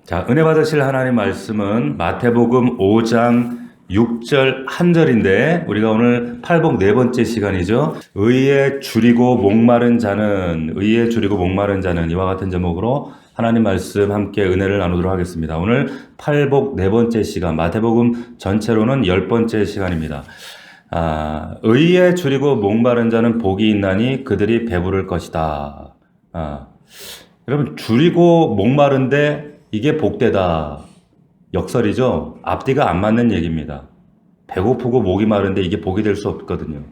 자, 은혜 받으실 하나님 말씀은 마태복음 5장 6절 한 절인데 우리가 오늘 팔복 네 번째 시간이죠. 의에 줄이고 목마른 자는 이와 같은 제목으로 하나님 말씀 함께 은혜를 나누도록 하겠습니다. 오늘 팔복 네 번째 시간, 마태복음 전체로는 10번째 시간입니다. 의에 줄이고 목마른 자는 복이 있나니 그들이 배부를 것이다. 여러분, 줄이고 목마른데 이게 복되다. 역설이죠. 앞뒤가 안 맞는 얘기입니다. 배고프고 목이 마른데 이게 복이 될 수 없거든요.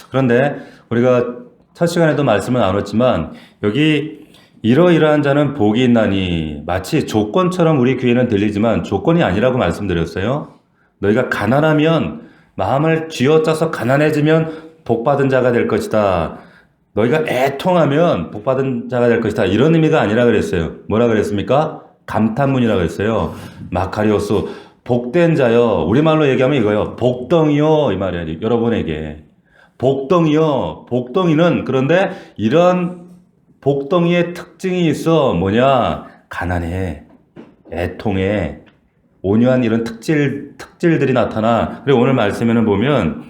그런데 우리가 첫 시간에도 말씀을 나눴지만 여기 이러이러한 자는 복이 있나니 마치 조건처럼 우리 귀에는 들리지만 조건이 아니라고 말씀드렸어요. 너희가 가난하면 마음을 쥐어짜서 가난해지면 복받은 자가 될 것이다. 너희가 애통하면 복받은 자가 될 것이다. 이런 의미가 아니라 그랬어요. 뭐라 그랬습니까? 감탄문이라고 했어요. 마카리오스, 복된 자요. 우리말로 얘기하면 이거요. 복덩이요. 이 말이에요. 여러분에게. 복덩이요. 복덩이는 그런데 이런 복덩이의 특징이 있어. 뭐냐? 가난해. 애통해. 온유한 이런 특질들이 나타나. 그리고 오늘 말씀에는 보면,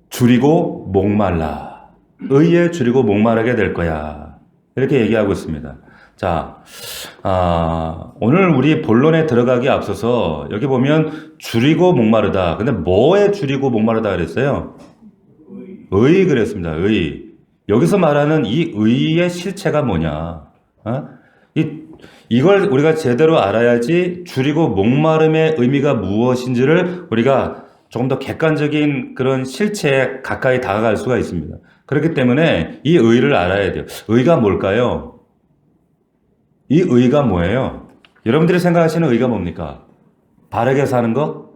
줄이고 목말라. 의에 줄이고 목마르게 될 거야. 이렇게 얘기하고 있습니다. 자, 오늘 우리 본론에 들어가기 앞서서 여기 보면 줄이고 목마르다. 근데 뭐에 줄이고 목마르다 그랬어요? 의 그랬습니다. 의. 여기서 말하는 이 의의 실체가 뭐냐? 이걸 우리가 제대로 알아야지 줄이고 목마름의 의미가 무엇인지를 우리가 조금 더 객관적인 그런 실체에 가까이 다가갈 수가 있습니다. 그렇기 때문에 이 의를 알아야 돼요. 의가 뭘까요? 이 의가 뭐예요? 여러분들이 생각하시는 의가 뭡니까? 바르게 사는 거?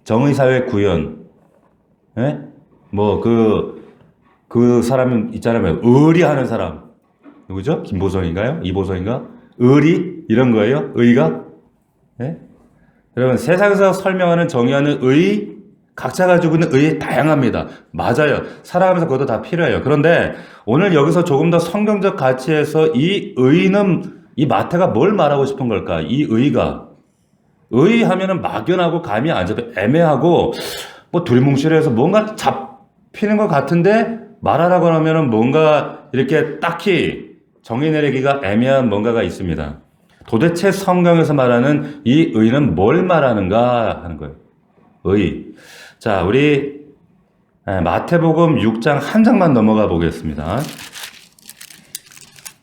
정의사회 구현? 예? 그 사람 있잖아요. 의리하는 사람. 누구죠? 김보성인가요? 이보성인가? 의리? 이런 거예요? 의가? 예? 여러분, 세상에서 설명하는 정의하는 의, 각자 가지고 있는 의의 다양합니다. 맞아요. 살아가면서 그것도 다 필요해요. 그런데 오늘 여기서 조금 더 성경적 가치에서 이 의는, 이 마태가 뭘 말하고 싶은 걸까? 이 의가. 의 하면은 막연하고 감이 안 잡혀 애매하고 두리뭉실해서 뭔가 잡히는 것 같은데 말하라고 하면은 뭔가 이렇게 딱히 정의 내리기가 애매한 뭔가가 있습니다. 도대체 성경에서 말하는 이 의는 뭘 말하는가 하는 거예요. 의. 자, 우리 마태복음 6장 한 장만 넘어가 보겠습니다.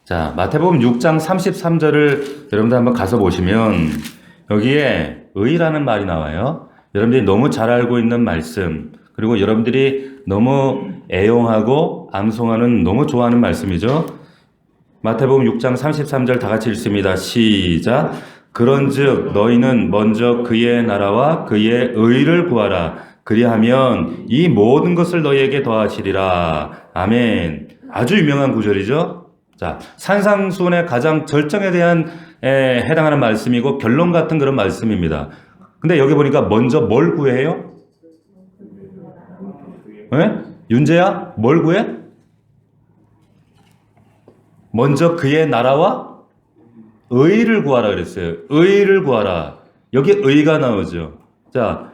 자, 마태복음 6장 33절을 여러분들 한번 가서 보시면 여기에 의라는 말이 나와요. 여러분들이 너무 잘 알고 있는 말씀, 그리고 여러분들이 너무 애용하고 암송하는, 너무 좋아하는 말씀이죠. 마태복음 6장 33절 다 같이 읽습니다. 시작. 그런즉 너희는 먼저 그의 나라와 그의 의를 구하라. 그리하면 이 모든 것을 너희에게 더하시리라. 아멘. 아주 유명한 구절이죠. 자, 산상수훈의 가장 절정에 대한 해당하는 말씀이고 결론 같은 그런 말씀입니다. 근데 여기 보니까 먼저 뭘 구해요? 네? 윤재야? 뭘 구해? 먼저 그의 나라와 의를 구하라 그랬어요. 의를 구하라. 여기 의가 나오죠. 자,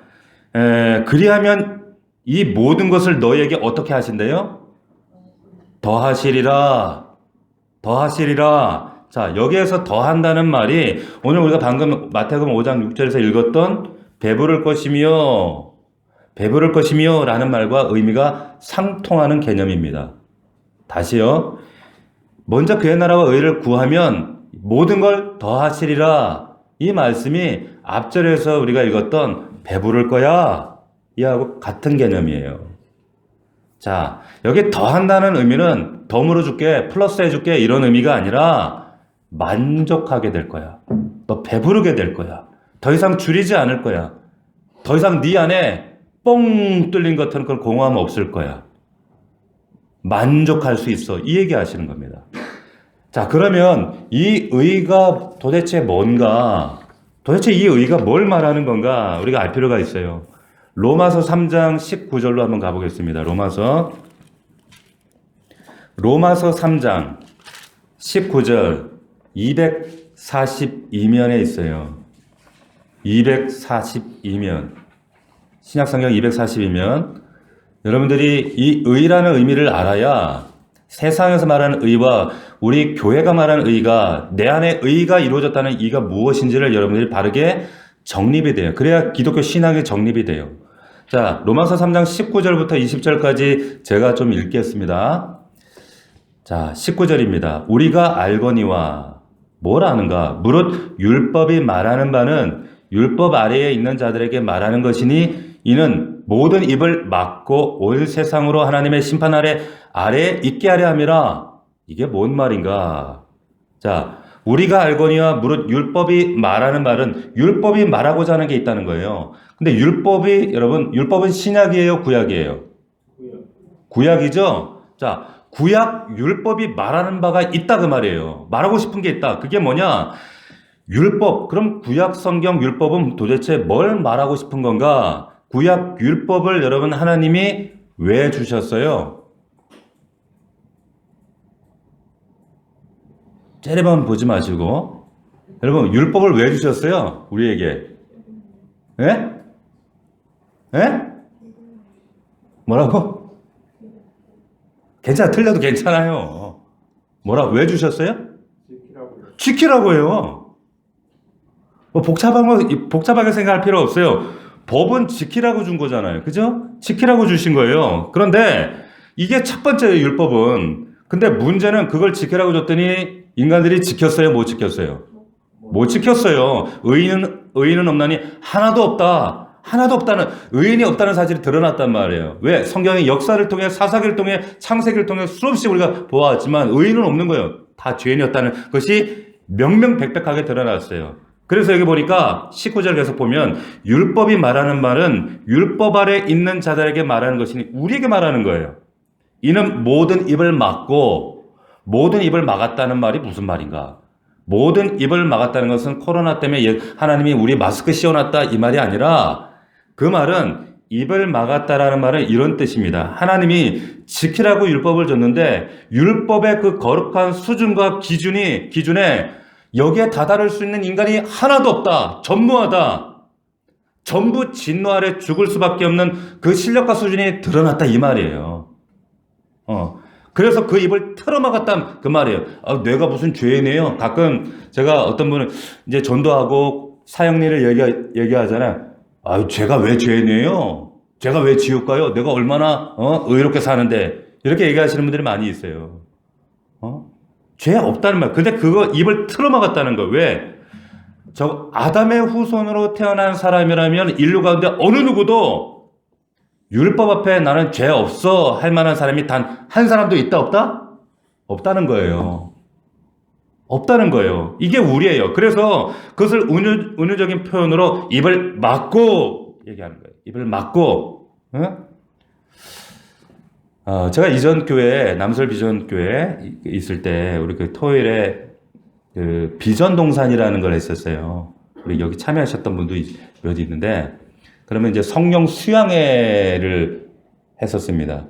그리하면 이 모든 것을 너희에게 어떻게 하신대요? 더하시리라. 더하시리라. 자, 여기에서 더한다는 말이 오늘 우리가 방금 마태복음 5장 6절에서 읽었던 배부를 것이며 라는 말과 의미가 상통하는 개념입니다. 다시요. 먼저 그의 나라와 의를 구하면 모든 걸 더하시리라. 이 말씀이 앞절에서 우리가 읽었던 배부를 거야 이하고 같은 개념이에요. 자, 여기 더한다는 의미는 덤으로 줄게, 플러스 해줄게 이런 의미가 아니라 만족하게 될 거야. 너 배부르게 될 거야. 더 이상 줄이지 않을 거야. 더 이상 네 안에 뻥 뚫린 것처럼 그런 공허함 없을 거야. 만족할 수 있어. 이 얘기 하시는 겁니다. 자, 그러면 이 의가 도대체 뭔가? 도대체 이 의가 뭘 말하는 건가? 우리가 알 필요가 있어요. 로마서 3장 19절로 한번 가보겠습니다. 로마서 3장 19절. 242면에 있어요. 242면. 신약성경 242면. 여러분들이 이 의라는 의미를 알아야 세상에서 말하는 의와 우리 교회가 말하는 의가 내 안에 의가 이루어졌다는 이가 무엇인지를 여러분들이 바르게 정립이 돼요. 그래야 기독교 신앙이 정립이 돼요. 자, 로마서 3장 19절부터 20절까지 제가 좀 읽겠습니다. 자, 19절입니다. 우리가 알거니와 뭘 아는가? 무릇 율법이 말하는 바는 율법 아래에 있는 자들에게 말하는 것이니 이는 모든 입을 막고 온 세상으로 하나님의 심판 아래에 있게 하려 함이라. 이게 뭔 말인가? 자, 우리가 알거니와 무릇 율법이 말하는 말은 율법이 말하고자 하는 게 있다는 거예요. 근데 율법이 여러분 율법은 신약이에요, 구약이에요? 구약이죠? 자, 구약 율법이 말하는 바가 있다 그 말이에요. 말하고 싶은 게 있다. 그게 뭐냐? 율법. 그럼 구약 성경 율법은 도대체 뭘 말하고 싶은 건가? 구약 율법을 여러분 하나님이 왜 주셨어요? 째려만 보지 마시고 여러분 율법을 왜 주셨어요? 우리에게. 예? 예? 뭐라고? 괜찮아. 틀려도 괜찮아요. 왜 주셨어요? 지키라고요. 뭐 복잡하게 생각할 필요 없어요. 법은 지키라고 준 거잖아요. 그죠? 지키라고 주신 거예요. 그런데 이게 첫 번째예요, 율법은. 근데 문제는 그걸 지키라고 줬더니 인간들이 지켰어요? 못 지켰어요? 못 지켰어요. 의인은 없나니 하나도 없다. 하나도 없다는, 의인이 없다는 사실이 드러났단 말이에요. 왜? 성경의 역사를 통해, 사사기를 통해, 창세기를 통해 수없이 우리가 보아왔지만 의인은 없는 거예요. 다 죄인이었다는 것이 명명백백하게 드러났어요. 그래서 여기 보니까 19절 계속 보면 율법이 말하는 말은 율법 아래 있는 자들에게 말하는 것이니 우리에게 말하는 거예요. 이는 모든 입을 막고, 모든 입을 막았다는 말이 무슨 말인가? 모든 입을 막았다는 것은 코로나 때문에 하나님이 우리 마스크 씌워놨다 이 말이 아니라 그 말은 입을 막았다라는 말은 이런 뜻입니다. 하나님이 지키라고 율법을 줬는데 율법의 그 거룩한 수준과 기준에 여기에 다다를 수 있는 인간이 하나도 없다. 전무하다. 전부 진노 아래 죽을 수밖에 없는 그 실력과 수준이 드러났다 이 말이에요. 그래서 그 입을 틀어막았다 그 말이에요. 내가 무슨 죄인이에요? 가끔 제가 어떤 분은 이제 전도하고 사형리를 얘기하잖아요. 제가 왜 죄인이에요? 제가 왜 지옥 가요? 내가 얼마나 의롭게 사는데 이렇게 얘기하시는 분들이 많이 있어요. 죄 없다는 말. 근데 그거 입을 틀어막았다는 거. 왜? 저 아담의 후손으로 태어난 사람이라면 인류 가운데 어느 누구도 율법 앞에 나는 죄 없어 할 만한 사람이 단 한 사람도 있다 없다? 없다는 거예요. 없다는 거예요. 이게 우리예요. 그래서 그것을 은유적인 표현으로 입을 막고 얘기하는 거예요. 입을 막고. 제가 이전 교회, 남설 비전 교회 있을 때 우리 그 토요일에 그 비전 동산이라는 걸 했었어요. 우리 여기 참여하셨던 분도 몇 있는데 그러면 이제 성령 수양회를 했었습니다.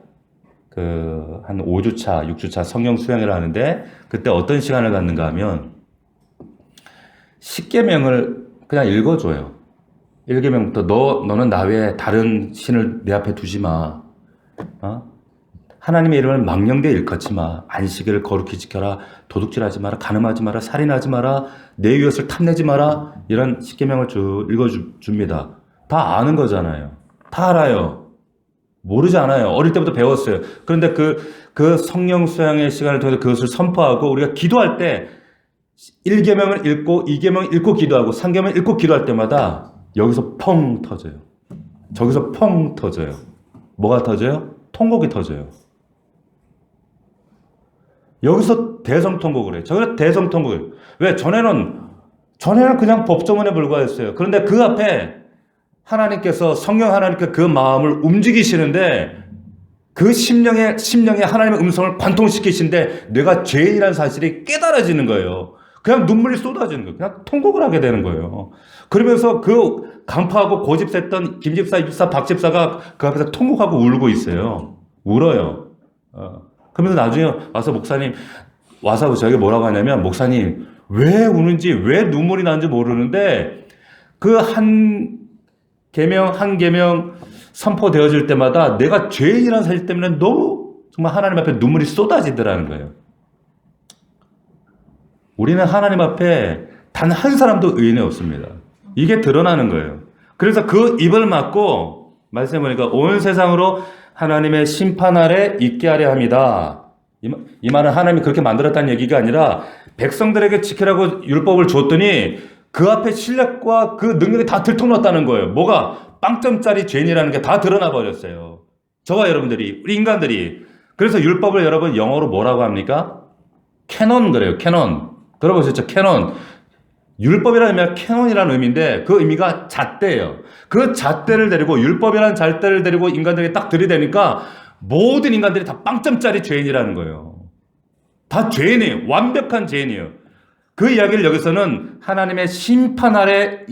한 5주차, 6주차 성령 수양회를 하는데 그때 어떤 시간을 갖는가 하면 10계명을 그냥 읽어줘요. 1계명부터 너는 나 외에 다른 신을 내 앞에 두지 마. 하나님의 이름을 망령되이 일컫지 마. 안식일을 거룩히 지켜라. 도둑질하지 마라. 간음하지 마라. 살인하지 마라. 내 이웃을 탐내지 마라. 이런 10계명을 쭉 읽어줍니다. 다 아는 거잖아요. 다 알아요. 모르지 않아요. 어릴 때부터 배웠어요. 그런데 그 성령 수양의 시간을 통해서 그것을 선포하고 우리가 기도할 때 1계명을 읽고 2계명을 읽고 기도하고 3계명을 읽고 기도할 때마다 여기서 펑 터져요. 저기서 펑 터져요. 뭐가 터져요? 통곡이 터져요. 여기서 대성통곡을 해요. 저기서 대성통곡을 해요. 왜? 전에는 그냥 법조문에 불과했어요. 그런데 그 앞에 하나님께서 성령 하나님께 그 마음을 움직이시는데 그 심령에 하나님의 음성을 관통시키신데 내가 죄인이라는 사실이 깨달아지는 거예요. 그냥 눈물이 쏟아지는 거예요. 그냥 통곡을 하게 되는 거예요. 그러면서 그 간파하고 고집셌던 김집사, 이집사, 박집사가 그 앞에서 통곡하고 울고 있어요. 울어요. 그러면서 나중에 와서 목사님 와서 저에게 뭐라고 하냐면 목사님 왜 우는지, 왜 눈물이 나는지 모르는데 그 한 계명 한 계명 선포되어질 때마다 내가 죄인이라는 사실 때문에 너무 정말 하나님 앞에 눈물이 쏟아지더라는 거예요. 우리는 하나님 앞에 단 한 사람도 의인이 없습니다. 이게 드러나는 거예요. 그래서 그 입을 막고 말씀해 보니까 온 세상으로 하나님의 심판 아래 있게 하려 합니다. 이 말은 하나님이 그렇게 만들었다는 얘기가 아니라 백성들에게 지키라고 율법을 줬더니 그 앞에 실력과 그 능력이 다 들통났다는 거예요. 뭐가? 빵점짜리 죄인이라는 게 다 드러나 버렸어요. 저와 여러분들이, 우리 인간들이. 그래서 율법을 여러분 영어로 뭐라고 합니까? 캐논 그래요. 캐논. 들어보셨죠? 캐논. 율법이라는 의미가 캐논이라는 의미인데 그 의미가 잣대예요. 그 잣대를 데리고 율법이라는 잣대를 데리고 인간들에게 딱 들이대니까 모든 인간들이 다 빵점짜리 죄인이라는 거예요. 다 죄인이에요. 완벽한 죄인이에요. 그 이야기를 여기서는 하나님의 심판 아래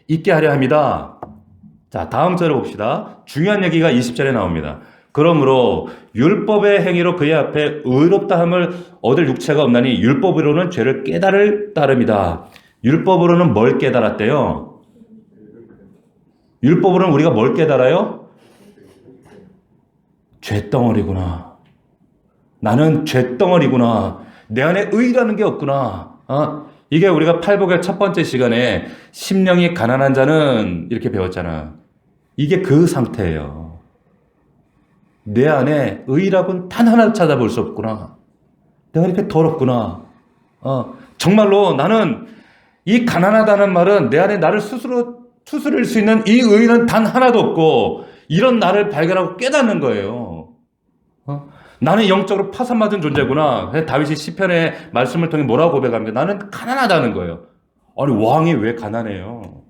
있게 하려 합니다. 자, 다음 절을 봅시다. 중요한 얘기가 20절에 나옵니다. 그러므로 율법의 행위로 그의 앞에 의롭다함을 얻을 육체가 없나니 율법으로는 죄를 깨달을 따름이다. 율법으로는 뭘 깨달았대요? 율법으로는 우리가 뭘 깨달아요? 죄덩어리구나. 나는 죄덩어리구나. 내 안에 의라는 게 없구나. 이게 우리가 팔복의 첫 번째 시간에 심령이 가난한 자는 이렇게 배웠잖아. 이게 그 상태예요. 내 안에 의라고는 단 하나 찾아볼 수 없구나. 내가 이렇게 더럽구나. 정말로 나는 이 가난하다는 말은 내 안에 나를 스스로 추스릴 수 있는 이 의는 단 하나도 없고 이런 나를 발견하고 깨닫는 거예요. 나는 영적으로 파산맞은 존재구나. 다윗이 시편의 말씀을 통해 뭐라고 고백합니까? 나는 가난하다는 거예요. 아니 왕이 왜 가난해요?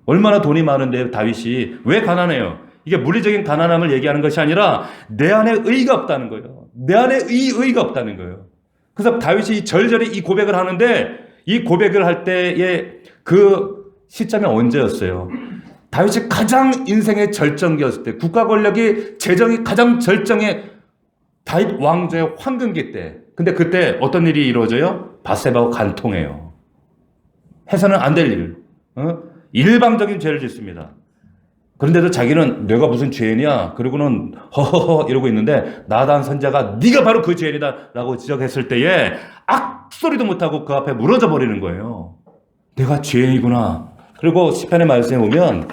얼마나 돈이 많은데 다윗이 왜 가난해요? 이게 물리적인 가난함을 얘기하는 것이 아니라 내 안에 의가 없다는 거예요. 내 안에 의가 없다는 거예요. 그래서 다윗이 절절히 이 고백을 하는데 이 고백을 할 때의 그 시점이 언제였어요? 다윗이 가장 인생의 절정기였을 때, 국가 권력이 재정이 가장 절정의 다윗 왕조의 황금기 때. 근데 그때 어떤 일이 이루어져요? 밧세바하고 간통해요. 해서는 안 될 일. 일방적인 죄를 짓습니다. 그런데도 자기는 내가 무슨 죄인이야? 그리고는 허허허 이러고 있는데 나단 선자가 네가 바로 그 죄인이다 라고 지적했을 때에 악소리도 못하고 그 앞에 무너져 버리는 거예요. 내가 죄인이구나. 그리고 시편의 말씀에 보면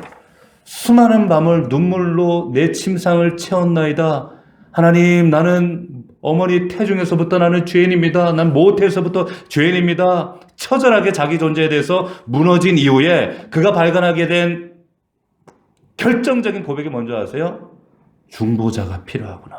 수많은 밤을 눈물로 내 침상을 채웠나이다. 하나님, 나는 어머니 태중에서부터 나는 죄인입니다. 난 모태에서부터 죄인입니다. 처절하게 자기 존재에 대해서 무너진 이후에 그가 발견하게 된 결정적인 고백이 뭔지 아세요? 중보자가 필요하구나.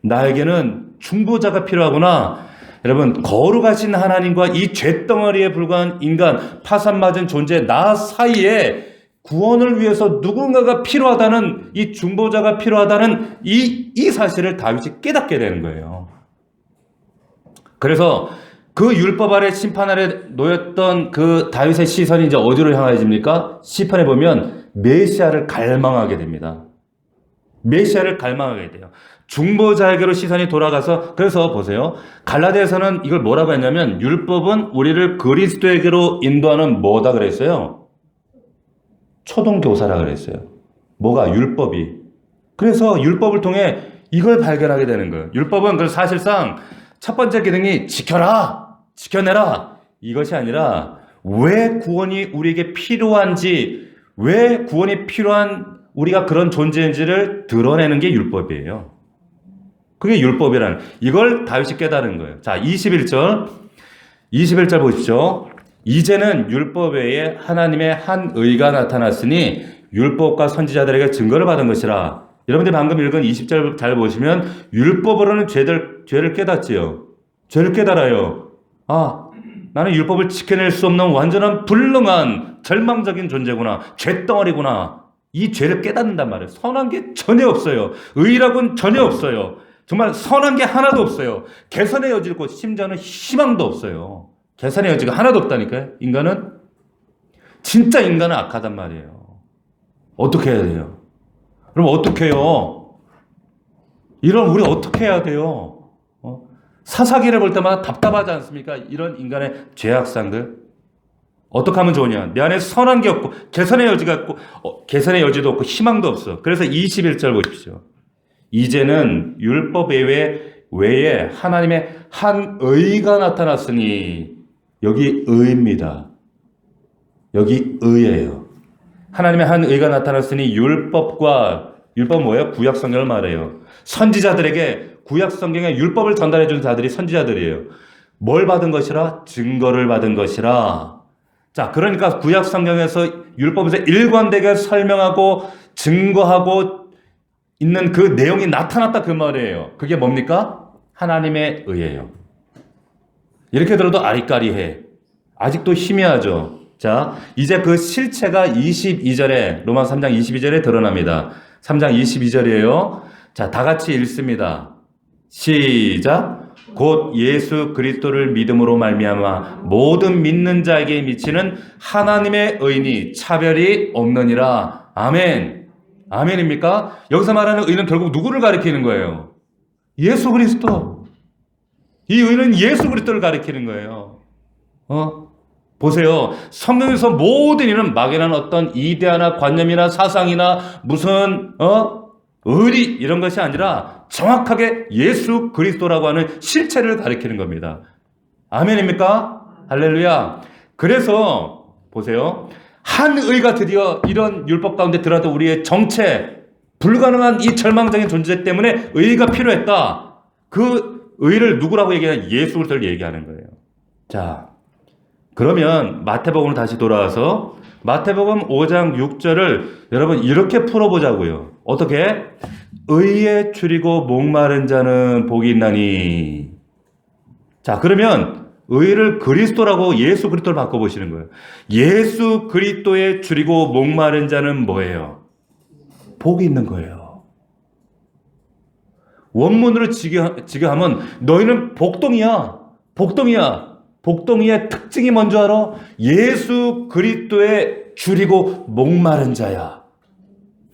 나에게는 중보자가 필요하구나. 여러분, 거룩하신 하나님과 이 죄덩어리에 불과한 인간, 파산맞은 존재 나 사이에 구원을 위해서 누군가가 필요하다는, 이 중보자가 필요하다는 이 사실을 다윗이 깨닫게 되는 거예요. 그래서 그 율법 아래 심판 아래 놓였던 그 다윗의 시선이 이제 어디로 향해집니까? 시편에 보면 메시아를 갈망하게 됩니다. 메시아를 갈망하게 돼요. 중보자에게로 시선이 돌아가서, 그래서 보세요. 갈라디아서는 이걸 뭐라고 했냐면 율법은 우리를 그리스도에게로 인도하는 뭐다 그랬어요? 초동교사라 그랬어요. 뭐가? 율법이. 그래서 율법을 통해 이걸 발견하게 되는 거예요. 율법은 그 사실상 첫 번째 기능이 지켜라, 지켜내라 이것이 아니라 왜 구원이 우리에게 필요한지, 왜 구원이 필요한 우리가 그런 존재인지를 드러내는 게 율법이에요. 그게 율법이라는, 이걸 다윗이 깨달은 거예요. 자, 21절 보십시오. 이제는 율법 외에 하나님의 한 의가 나타났으니 율법과 선지자들에게 증거를 받은 것이라. 여러분들이 방금 읽은 20절 잘 보시면 율법으로는 죄를 깨닫지요. 죄를 깨달아요. 나는 율법을 지켜낼 수 없는 완전한 불능한 절망적인 존재구나. 죄덩어리구나. 이 죄를 깨닫는단 말이에요. 선한 게 전혀 없어요. 의라고는 전혀 없어요. 정말 선한 게 하나도 없어요. 개선의 여지를 고 심지어는 희망도 없어요. 개선의 여지가 하나도 없다니까요. 인간은 진짜 인간은 악하단 말이에요. 어떻게 해야 돼요? 그럼 어떻게 해요? 이런 우리 어떻게 해야 돼요? 사사기를 볼 때마다 답답하지 않습니까? 이런 인간의 죄악상들. 어떻게 하면 좋으냐? 내 안에 선한 게 없고 개선의 여지가 없고 개선의 여지도 없고 희망도 없어. 그래서 21절 보십시오. 이제는 율법 외에 하나님의 한 의가 나타났으니, 여기 의입니다. 여기 의예요. 하나님의 한 의가 나타났으니 율법 뭐예요? 구약 성경을 말해요. 선지자들에게 구약 성경의 율법을 전달해 준 자들이 선지자들이에요. 뭘 받은 것이라? 증거를 받은 것이라. 자, 그러니까 구약 성경에서 율법에서 일관되게 설명하고 증거하고 있는 그 내용이 나타났다 그 말이에요. 그게 뭡니까? 하나님의 의예요. 이렇게 들어도 아리까리해. 아직도 희미하죠. 자, 이제 그 실체가 22절에, 로마 3장 22절에 드러납니다. 3장 22절이에요. 자, 다 같이 읽습니다. 시작. 곧 예수 그리스도를 믿음으로 말미암아 모든 믿는 자에게 미치는 하나님의 의니 차별이 없느니라. 아멘. 아멘입니까? 여기서 말하는 의는 결국 누구를 가리키는 거예요? 예수 그리스도. 이 의는 예수 그리스도를 가리키는 거예요. 보세요. 성경에서 모든 이는 막연한 어떤 이데아나 관념이나 사상이나 무슨 의리 이런 것이 아니라 정확하게 예수 그리스도라고 하는 실체를 가리키는 겁니다. 아멘입니까? 할렐루야. 그래서 보세요. 한 의가 드디어 이런 율법 가운데 들어도 우리의 정체, 불가능한 이 절망적인 존재 때문에 의가 필요했다. 그 의를 누구라고 얘기하냐? 예수 그리스도를 얘기하는 거예요. 자, 그러면 마태복음으로 다시 돌아와서 마태복음 5장 6절을 여러분 이렇게 풀어보자고요. 어떻게? 의에 줄이고 목마른 자는 복이 있나니. 자, 그러면 의를 그리스도라고 예수 그리스도를 바꿔보시는 거예요. 예수 그리스도에 줄이고 목마른 자는 뭐예요? 복이 있는 거예요. 원문으로 직역하면 너희는 복동이야. 복동이야. 복동이의 특징이 뭔지 알아? 예수 그리스도에 줄이고 목마른 자야.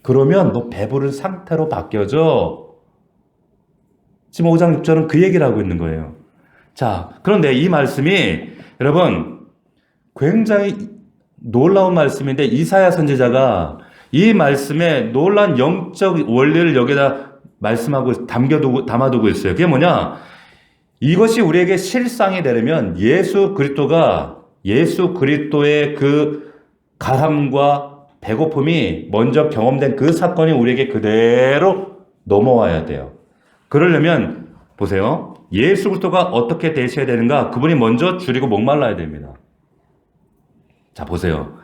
그러면 너 배부른 상태로 바뀌어져. 지금 5장 6절은 그 얘기를 하고 있는 거예요. 자, 그런데 이 말씀이 여러분 굉장히 놀라운 말씀인데 이사야 선지자가 이 말씀에 놀라운 영적 원리를 여기다 말씀하고 담아두고 있어요. 그게 뭐냐? 이것이 우리에게 실상이 되려면 예수 그리스도의 그 가람과 배고픔이 먼저 경험된 그 사건이 우리에게 그대로 넘어와야 돼요. 그러려면 보세요. 예수 그리스도가 어떻게 되셔야 되는가? 그분이 먼저 줄이고 목말라야 됩니다. 자, 보세요.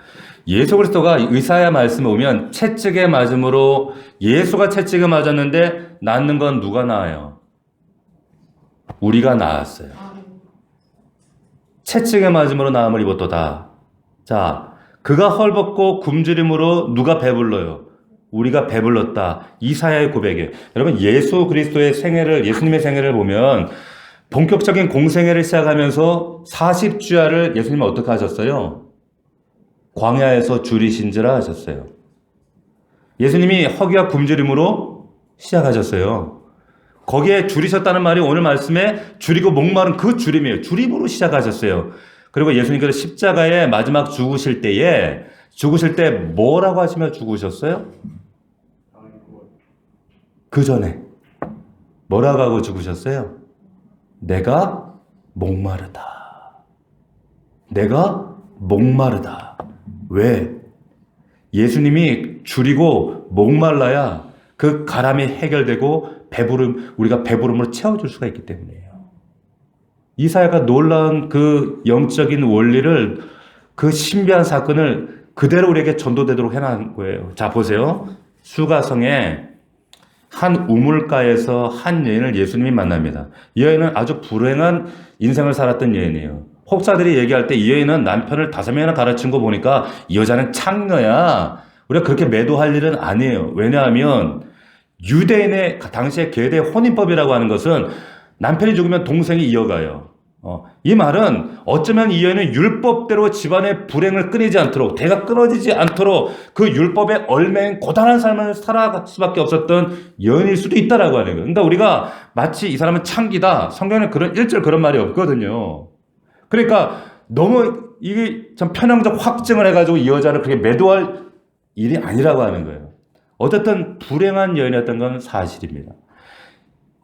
예수 그리스도가 의사야 말씀에 오면 채찍에 맞음으로 예수가 채찍에 맞았는데 낫는 건 누가 나아요? 우리가 나았어요. 채찍에 맞음으로 나음을 입었도다. 자, 그가 헐벗고 굶주림으로 누가 배불러요? 우리가 배불렀다. 이사야의 고백이에요. 여러분 예수 그리스도의 생애를, 예수님의 생애를 보면 본격적인 공생애를 시작하면서 40주야를 예수님은 어떻게 하셨어요? 광야에서 줄이신지라 하셨어요. 예수님이 허기와 굶주림으로 시작하셨어요. 거기에 줄이셨다는 말이 오늘 말씀에 줄이고 목마른 그 줄임이에요. 줄임으로 시작하셨어요. 그리고 예수님께서 십자가에 마지막 죽으실 때 뭐라고 하시며 죽으셨어요? 그 전에 뭐라고 하고 죽으셨어요? 내가 목마르다. 내가 목마르다. 왜? 예수님이 줄이고 목말라야 그 가람이 해결되고 우리가 배부름으로 채워줄 수가 있기 때문이에요. 이사야가 놀라운 그 영적인 원리를, 그 신비한 사건을 그대로 우리에게 전도되도록 해놓은 거예요. 자, 보세요. 수가성에 한 우물가에서 한 여인을 예수님이 만납니다. 이 여인은 아주 불행한 인생을 살았던 여인이에요. 혹자들이 얘기할 때 이 여인은 남편을 5명이나 가르친 거 보니까 이 여자는 창녀야. 우리가 그렇게 매도할 일은 아니에요. 왜냐하면 유대인의 당시의 계대 혼인법이라고 하는 것은 남편이 죽으면 동생이 이어가요. 이 말은 어쩌면 이 여인은 율법대로 집안의 불행을 끊이지 않도록, 대가 끊어지지 않도록 그 율법에 얽매인 고단한 삶을 살아갈 수밖에 없었던 여인일 수도 있다라고 하는 거예요. 그러니까 우리가 마치 이 사람은 창기다. 성경에 그런 1절 그런 말이 없거든요. 그러니까 너무 이게 참 편향적 확증을 해가지고 이 여자를 그렇게 매도할 일이 아니라고 하는 거예요. 어쨌든 불행한 여인이었던 건 사실입니다.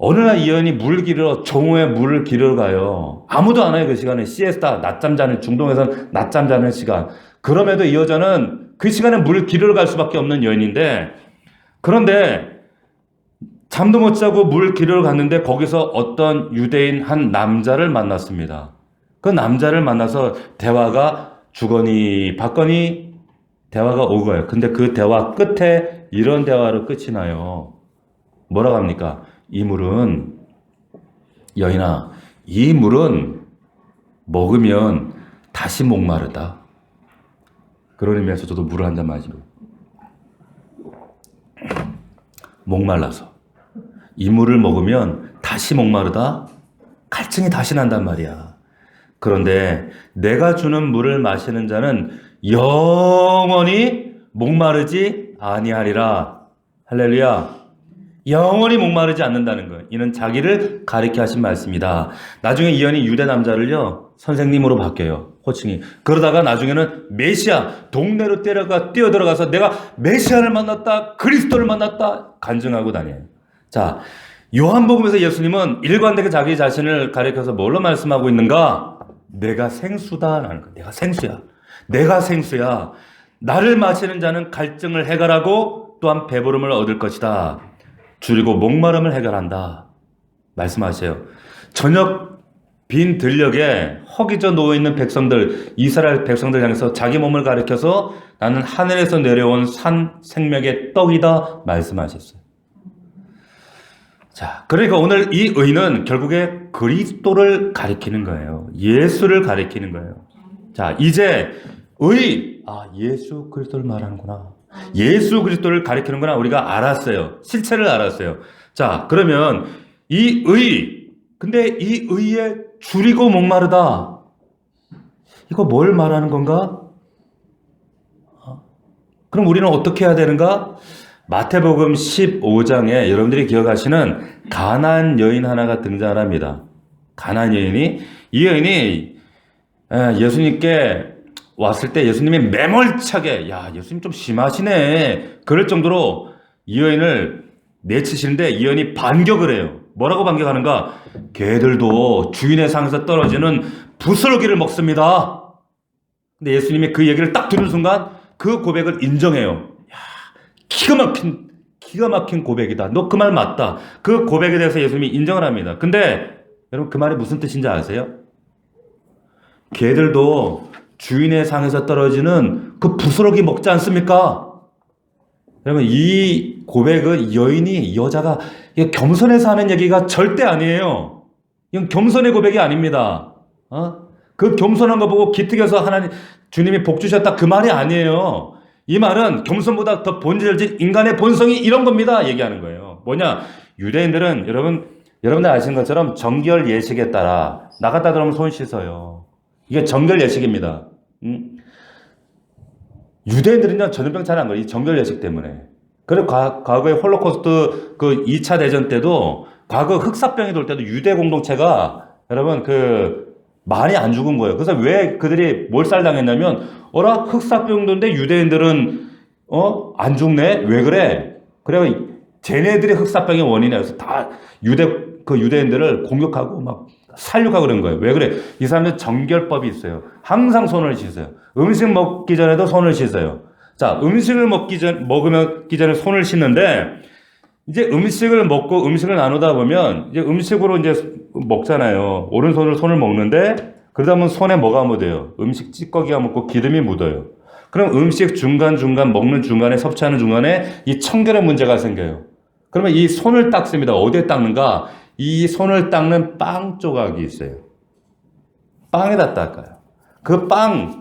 어느 날 이 여인이 물 기르러 정오에 물을 기르러 가요. 아무도 안 와요. 그 시간에 시에스타 낮잠 자는, 중동에서는 낮잠 자는 시간. 그럼에도 이 여자는 그 시간에 물 기르러 갈 수밖에 없는 여인인데, 그런데 잠도 못 자고 물 기르러 갔는데 거기서 어떤 유대인 한 남자를 만났습니다. 그 남자를 만나서 대화가 주거니 받거니 대화가 오고요. 근데 그 대화 끝에 이런 대화로 끝이 나요. 뭐라고 합니까? 이 물은, 여인아, 이 물은 먹으면 다시 목마르다. 그런 의미에서 저도 물을 한 잔 마시고 목말라서 이 물을 먹으면 다시 목마르다? 갈증이 다시 난단 말이야. 그런데 내가 주는 물을 마시는 자는 영원히 목마르지 아니하리라. 할렐루야. 영원히 목마르지 않는다는 거예요. 이는 자기를 가리켜 하신 말씀이다. 나중에 이 여인이 유대 남자를요, 선생님으로 바뀌어요. 호칭이. 그러다가 나중에는 메시아, 동네로 뛰어들어가서 내가 메시아를 만났다, 그리스도를 만났다, 간증하고 다녀요. 자, 요한복음에서 예수님은 일관되게 자기 자신을 가리켜서 뭘로 말씀하고 있는가? 내가 생수다라는 거예요. 내가 생수야. 내가 생수야. 나를 마시는 자는 갈증을 해결하고 또한 배부름을 얻을 것이다. 줄이고 목마름을 해결한다. 말씀하세요. 저녁 빈 들녘에 허기져 누워있는 백성들, 이스라엘 백성들 향해서 자기 몸을 가리켜서 나는 하늘에서 내려온 산 생명의 떡이다 말씀하셨어요. 자, 그러니까 오늘 이 의는 결국에 그리스도를 가리키는 거예요. 예수를 가리키는 거예요. 자, 이제 예수 그리스도를 말하는구나. 예수 그리스도를 가리키는구나. 우리가 알았어요. 실체를 알았어요. 자, 그러면 근데 이 의에 줄이고 목마르다. 이거 뭘 말하는 건가? 그럼 우리는 어떻게 해야 되는가? 마태복음 15장에 여러분들이 기억하시는 가나안 여인 하나가 등장합니다. 가나안 여인이, 이 여인이 예수님께 왔을 때 예수님이 매몰차게, 야, 예수님 좀 심하시네. 그럴 정도로 이 여인을 내치시는데 이 여인이 반격을 해요. 뭐라고 반격하는가? 개들도 주인의 상에서 떨어지는 부스러기를 먹습니다. 근데 예수님이 그 얘기를 딱 들은 순간 그 고백을 인정해요. 야, 기가 막힌 고백이다. 너 그 말 맞다. 그 고백에 대해서 예수님이 인정을 합니다. 근데 여러분 그 말이 무슨 뜻인지 아세요? 개들도 주인의 상에서 떨어지는 그 부스러기 먹지 않습니까? 여러분 이 고백은 여자가 겸손해서 하는 얘기가 절대 아니에요. 이건 겸손의 고백이 아닙니다. 그 겸손한 거 보고 기특해서 하나님 주님이 복 주셨다 그 말이 아니에요. 이 말은 겸손보다 더 본질적인 인간의 본성이 이런 겁니다. 얘기하는 거예요. 뭐냐? 유대인들은 여러분들 아시는 것처럼 정결 예식에 따라 나갔다 들어오면 손 씻어요. 이게 정결 예식입니다. 유대인들은요, 전염병 잘 안 걸려요. 이 정결 예식 때문에. 그리고 과거에 홀로코스트 그 2차 대전 때도, 과거 흑사병이 돌 때도 유대 공동체가 여러분 많이 안 죽은 거예요. 그래서 왜 그들이 몰살당했냐면, 흑사병 도인데 유대인들은 안 죽네? 왜 그래? 그래 쟤네들이 흑사병의 원인이야. 그래서 다 유대인들을 공격하고 막 살육하고 그런 거예요. 왜 그래? 이 사람들 정결법이 있어요. 항상 손을 씻어요. 음식 먹기 전에도 손을 씻어요. 자, 음식을 먹기 전에 손을 씻는데, 이제 음식을 먹고 음식을 나누다 보면, 이제 음식으로 이제 먹잖아요. 오른손으로 손을 먹는데, 그러다 보면 손에 뭐가 묻어요? 음식 찌꺼기가 묻고 기름이 묻어요. 그럼 음식 중간중간 먹는 중간에 섭취하는 중간에 이 청결의 문제가 생겨요. 그러면 이 손을 닦습니다. 어디에 닦는가? 이 손을 닦는 빵 조각이 있어요. 빵에다 닦아요.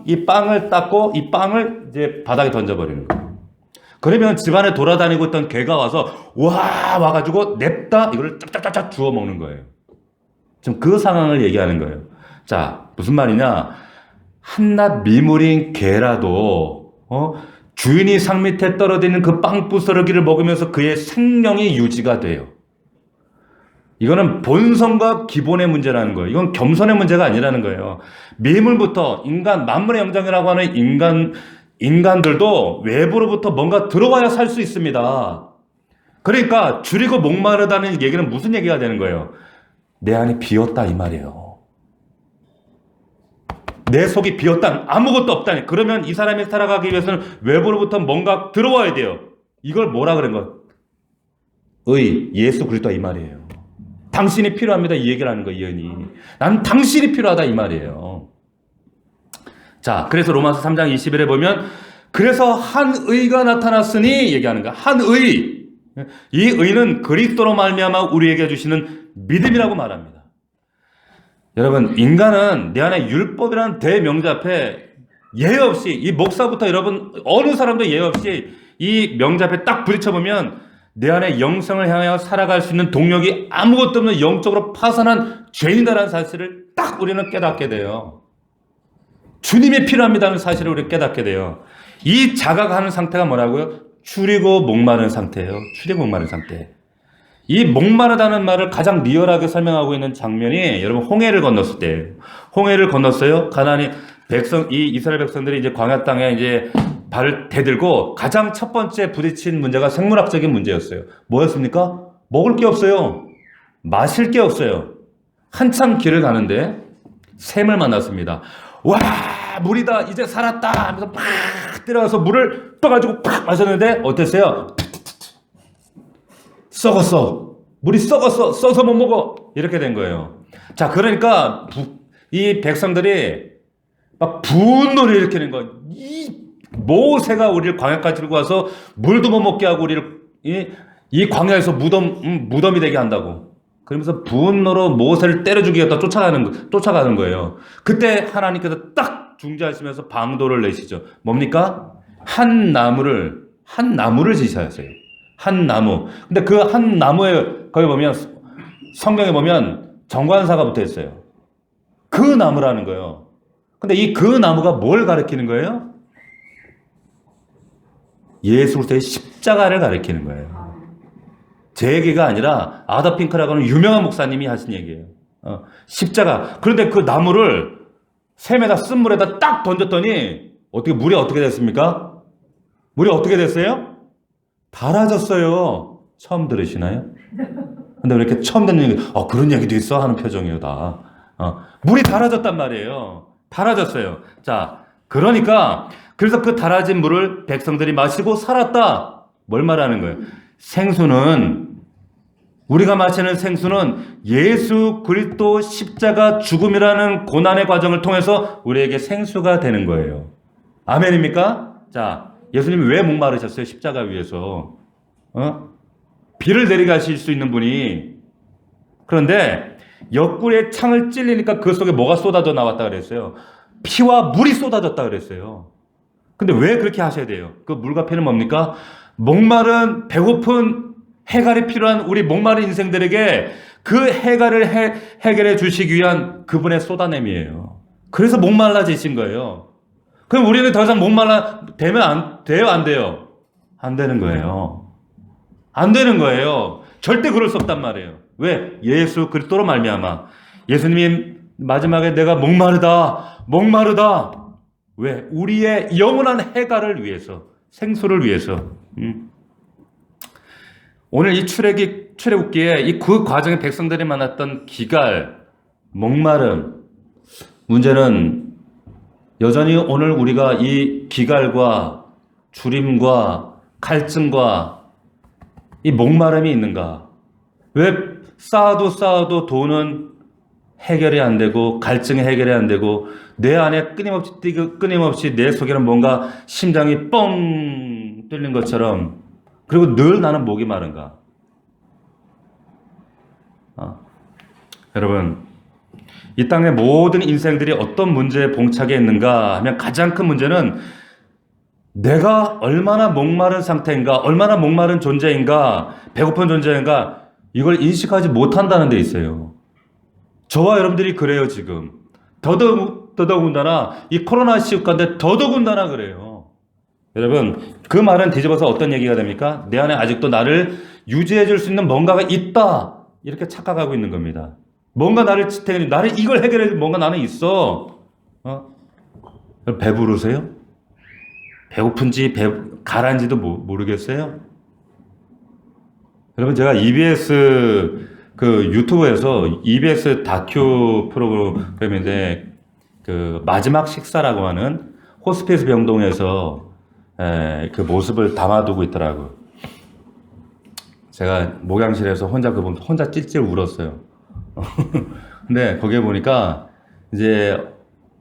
이 빵을 닦고 이 빵을 이제 바닥에 던져버리는 거예요. 그러면 집안에 돌아다니고 있던 개가 와서 와가지고 냅다 이걸 쫙쫙쫙쫙 주워 먹는 거예요. 지금 그 상황을 얘기하는 거예요. 자, 무슨 말이냐? 한낱 미물인 개라도 주인이 상 밑에 떨어지는 그 빵 부스러기를 먹으면서 그의 생명이 유지가 돼요. 이거는 본성과 기본의 문제라는 거예요. 이건 겸손의 문제가 아니라는 거예요. 미물부터 인간, 만물의 영장이라고 하는 인간들도 외부로부터 뭔가 들어와야 살 수 있습니다. 그러니까 줄이고 목마르다는 얘기는 무슨 얘기가 되는 거예요? 내 안이 비었다 이 말이에요. 내 속이 비었다, 아무것도 없다니. 그러면 이 사람이 살아가기 위해서는 외부로부터 뭔가 들어와야 돼요. 이걸 뭐라 그런 거예요? 예수 그리스도 이 말이에요. 당신이 필요합니다. 이 얘기를 하는 거예요. 예언이. 난 당신이 필요하다 이 말이에요. 자, 그래서 로마서 3장 20일에 보면 그래서 한 의가 나타났으니 얘기하는 거야. 한 의. 이 의는 그리스도로 말미암아 우리에게 주시는 믿음이라고 말합니다. 여러분, 인간은 내 안에 율법이라는 대명제 앞에 예외 없이, 이 목사부터 여러분 어느 사람도 예외 없이 이 명제 앞에 딱 부딪혀보면 내 안에 영성을 향하여 살아갈 수 있는 동력이 아무것도 없는 영적으로 파산한 죄인이라는 사실을 딱 우리는 깨닫게 돼요. 주님이 필요합니다는 사실을 우리가 깨닫게 돼요. 이 자각하는 상태가 뭐라고요? 줄이고 목마른 상태예요. 줄이고 목마른 상태. 이 목마르다는 말을 가장 리얼하게 설명하고 있는 장면이 여러분 홍해를 건넜을 때예요. 홍해를 건넜어요. 가나안이 이 이스라엘 백성들이 이제 광야 땅에 이제 발을 대들고 가장 첫 번째 부딪힌 문제가 생물학적인 문제였어요. 뭐였습니까? 먹을 게 없어요. 마실 게 없어요. 한참 길을 가는데 샘을 만났습니다. 와, 물이다. 이제 살았다 하면서 팍 때려가서 물을 떠가지고 팍 마셨는데 어땠어요? 썩었어. 물이 썩었어. 써서 못 먹어. 이렇게 된 거예요. 자, 그러니까 이 백성들이 막 분노를 일으키는 거예요. 이 모세가 우리를 광야까지 들고 와서 물도 못 먹게 하고 우리를 이 광야에서 무덤이 되게 한다고. 그러면서 분노로 모세를 때려 죽이겠다 쫓아가는 거예요. 그때 하나님께서 딱 중재하시면서 방도를 내시죠. 뭡니까? 한 나무를 지시하세요. 한 나무. 근데 그 한 나무에 거기 보면 성경에 보면 정관사가 붙어 있어요. 그 나무라는 거예요. 근데 이 그 나무가 뭘 가리키는 거예요? 예수 그리스도의 십자가를 가리키는 거예요. 제 얘기가 아니라 아더 핑크라고 하는 유명한 목사님이 하신 얘기예요. 십자가. 그런데 그 나무를 샘에다 쓴 물에다 딱 던졌더니 물이 어떻게 됐습니까? 물이 어떻게 됐어요? 달아졌어요. 처음 들으시나요? 근데 왜 이렇게 처음 듣는 얘기, 그런 얘기도 있어? 하는 표정이에요, 다. 물이 달아졌단 말이에요. 달아졌어요. 자, 그러니까, 그래서 그 달아진 물을 백성들이 마시고 살았다. 뭘 말하는 거예요? 우리가 마시는 생수는 예수 그리스도 십자가 죽음이라는 고난의 과정을 통해서 우리에게 생수가 되는 거예요. 아멘입니까? 자, 예수님이 왜 목마르셨어요? 십자가 위에서. 비를 내려가실 수 있는 분이. 그런데 옆구리에 창을 찔리니까 그 속에 뭐가 쏟아져 나왔다 그랬어요? 피와 물이 쏟아졌다 그랬어요. 근데 왜 그렇게 하셔야 돼요? 그 물과 피는 뭡니까? 목마른, 배고픈, 해갈이 필요한 우리 목마른 인생들에게 그 해갈을 해결해 주시기 위한 그분의 쏟아냄이에요. 그래서 목말라지신 거예요. 그럼 우리는 더 이상 되면 돼요, 안 돼요? 안 되는 거예요. 안 되는 거예요. 절대 그럴 수 없단 말이에요. 왜? 예수 그리스도로 말미암아. 예수님이 마지막에 내가 목마르다. 왜? 우리의 영원한 해갈을 위해서, 생수를 위해서. 오늘 이 출애굽기에 그 과정에 백성들이 만났던 기갈, 목마름, 문제는 여전히 오늘 우리가 이 기갈과 주림과 갈증과 이 목마름이 있는가? 왜 쌓아도 돈은 해결이 안 되고 갈증이 해결이 안 되고 내 안에 끊임없이 내 속에는 뭔가 심장이 뻥 뚫린 것처럼 그리고 늘 나는 목이 마른가? 여러분, 이 땅의 모든 인생들이 어떤 문제에 봉착해 있는가 하면 가장 큰 문제는 내가 얼마나 목마른 상태인가, 얼마나 목마른 존재인가, 배고픈 존재인가 이걸 인식하지 못한다는 데 있어요. 저와 여러분들이 그래요, 지금. 더더군다나 이 코로나 시국 가운데 더더군다나 그래요. 여러분, 그 말은 뒤집어서 어떤 얘기가 됩니까? 내 안에 아직도 나를 유지해 줄 수 있는 뭔가가 있다. 이렇게 착각하고 있는 겁니다. 뭔가 나를 지탱해, 나를 이걸 해결해 줄 뭔가 나는 있어. 배부르세요? 배고픈지 가라앉지도 모르겠어요? 여러분, 제가 EBS 유튜브에서 EBS 다큐 프로그램인데 그 마지막 식사라고 하는 호스피스 병동에서 그 모습을 담아두고 있더라고요. 제가 목양실에서 혼자 찔찔 울었어요. 근데 거기에 보니까 이제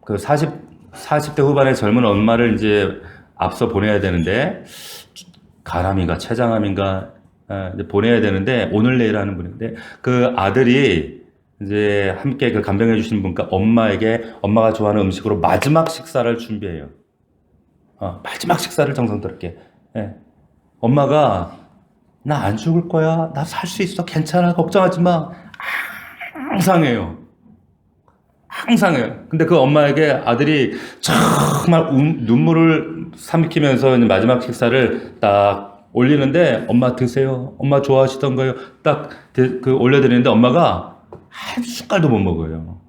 그 40대 후반의 젊은 엄마를 이제 앞서 보내야 되는데, 가람인가 췌장암인가 이제 보내야 되는데, 오늘 내일 하는 분인데, 그 아들이 이제 함께 그 간병해 주신 분과 엄마에게 엄마가 좋아하는 음식으로 마지막 식사를 준비해요. 마지막 식사를 정성스럽게. 예. 엄마가 나 안 죽을 거야. 나 살 수 있어. 괜찮아. 걱정하지 마. 항상 해요. 항상 해요. 근데 그 엄마에게 아들이 정말 눈물을 삼키면서 마지막 식사를 딱 올리는데, 엄마 드세요. 엄마 좋아하시던 거요. 딱 그 올려드리는데 엄마가 한 숟갈도 못 먹어요.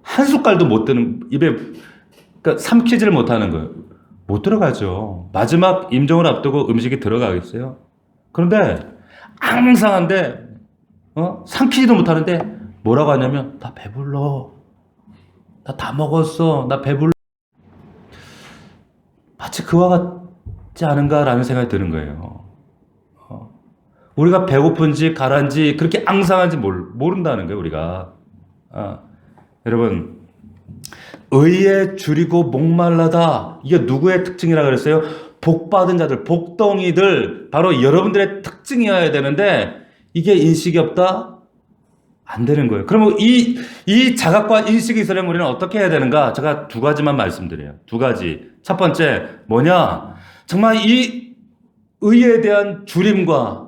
한 숟갈도 못 드는, 입에, 그러니까 삼키지를 못하는 거예요. 못 들어가죠. 마지막 임종을 앞두고 음식이 들어가겠어요? 그런데 항상 한데, 삼키지도 못하는데 뭐라고 하냐면, 나 배불러. 나 다 먹었어. 나 배불러. 마치 그와 같지 않은가라는 생각이 드는 거예요. 우리가 배고픈지 가라앉지 그렇게 앙상한지 모른다는 거예요, 우리가. 여러분, 의에 줄이고 목말라다. 이게 누구의 특징이라 그랬어요? 복받은 자들, 복덩이들, 바로 여러분들의 특징이어야 되는데, 이게 인식이 없다? 안 되는 거예요. 그러면 이 자각과 인식이 있으려면 우리는 어떻게 해야 되는가? 제가 두 가지만 말씀드려요. 두 가지. 첫 번째, 뭐냐? 정말 이 의에 대한 줄임과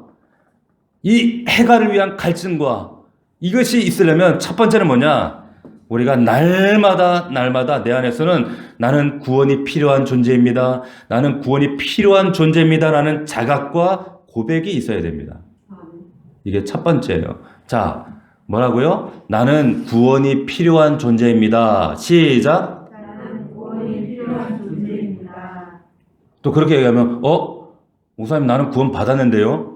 이 해가를 위한 갈증과 이것이 있으려면 첫 번째는 뭐냐? 우리가 날마다 내 안에서는 나는 구원이 필요한 존재입니다. 나는 구원이 필요한 존재입니다. 라는 자각과 고백이 있어야 됩니다. 이게 첫 번째예요. 자, 뭐라고요? 나는 구원이 필요한 존재입니다. 시작. 나는 구원이 필요한 존재입니다. 또 그렇게 얘기하면 목사님 나는 구원 받았는데요?